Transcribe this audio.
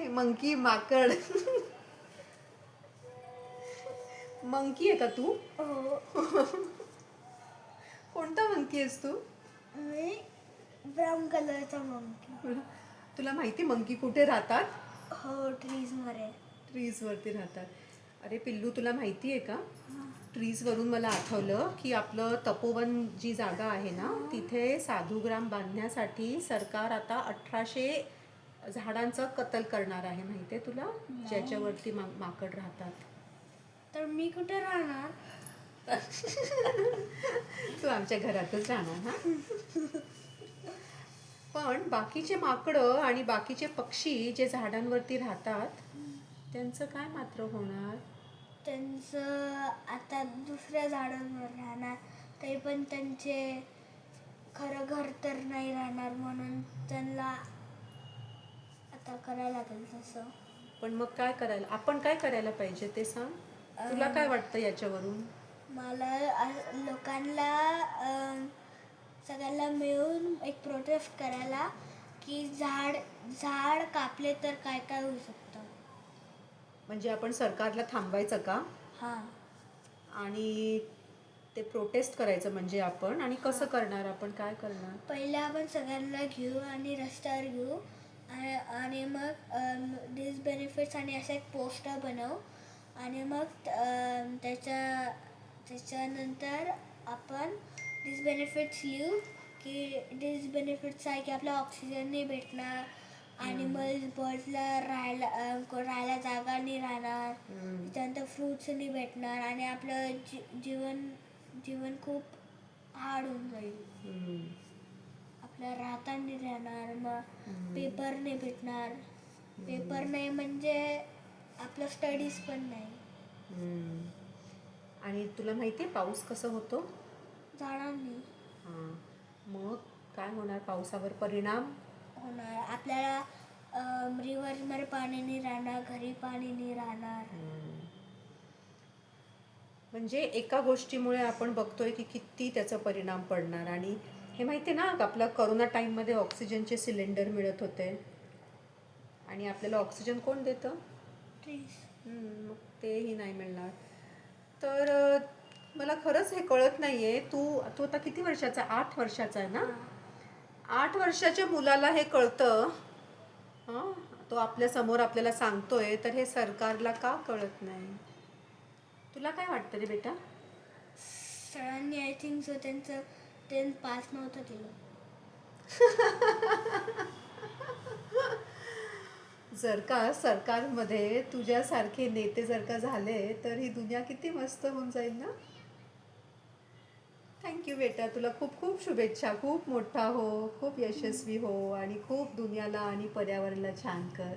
Monkey माकड. Monkey आहे का तू? हो. कोणता मंकी आहेस तू? मी ब्राऊन कलरचा मंकी. तुला माहिती मंकी कुठे राहतात? हो, ट्रीजमध्ये. ट्रीज वरती राहतात. अरे पिल्लू, तुला माहिती आहे का? ट्रीज वरून मला आठवलं की आपलं तपोवन जी जागा आहे ना, तिथे साधुग्राम बांधण्यासाठी सरकार आता 1800 झाडांचं कत्ल करणार आहे. माहिती आहे तुला? ज्याच्यावरती माकड राहतात. तर मी कुठे राहणार? तू आमच्या घरातच राहणार हा. पण बाकीचे माकडं आणि बाकीचे पक्षी जे झाडांवरती राहतात त्यांचं काय मात्र होणार? त्यांचं आता दुसऱ्या झाडांवर राहणार. तरी पण त्यांचे खरं घर तर नाही राहणार, म्हणून त्यांना आता करायला लागेल तसं. पण मग काय करायला, आपण काय करायला पाहिजे ते सांग. तुला काय वाटतं याच्यावरून? मला लोकांना सगळ्यांना मिळून एक प्रोटेस्ट करायला की झाड कापले तर काय काय होऊ शकतं. म्हणजे आपण सरकारला थांबवायचं का? हां. आणि ते प्रोटेस्ट करायचं म्हणजे आपण, आणि कसं करणार, आपण काय करणार? पहिले आपण सगळ्यांना घेऊ आणि रस्त्यावर घेऊ आणि मग डिसबेनिफिट्स आणि असं एक पोस्टर बनवू आणि मग त्याच्यानंतर आपण डिसबेनिफिट्स लिहू की डिसबेनिफिट्स आहे की आपला ऑक्सिजन नाही भेटणार, ॲनिमल्स बर्ड्सला राहायला जागा नाही राहणार, त्याच्यानंतर फ्रूट्स नाही भेटणार आणि आपलं जीवन खूप हार्ड होऊन जाईल. आपल्या राहता नाही राहणार, मग पेपर नाही भेटणार. पेपर नाही म्हणजे आपलं स्टडीज पण नाही. आणि तुला माहिती आहे पाऊस कसं होतो? झाडांनी. हां. मग काय होणार? पावसावर परिणाम होणार. आपल्याला रिव्हरमध्ये पाणी नाही राहणार, घरी पाणी नाही राहणार. म्हणजे एका गोष्टीमुळे आपण बघतोय की किती त्याचा परिणाम पडणार. आणि हे माहिती आहे ना, आपला कोरोना टाईममध्ये ऑक्सिजनचे सिलेंडर मिळत होते आणि आपल्याला ऑक्सिजन कोण देतं? ट्रीज. मग तेही नाही मिळणार. तर मला खरंच हे कळत नाही आहे. तू आता किती वर्षाचा? 8 वर्षाचा आहे ना? 8 वर्षाच्या मुलाला हे कळतं. हां, तो आपल्या समोर आपल्याला सांगतोय, तर हे सरकारला का कळत नाही? तुला काय वाटतं रे बेटा? सरांनी आय थिंक सो त्यांचं 10th पास नव्हतं केलं. जर का सरकारमध्ये तुझ्यासारखे नेते जर का झाले तर ही दुनिया किती मस्त होऊन जाईल ना. थँक्यू बेटा, तुला खूप खूप शुभेच्छा. खूप मोठा हो, खूप यशस्वी हो आणि खूप दुनियाला आणि पर्यावरणाला छान कर.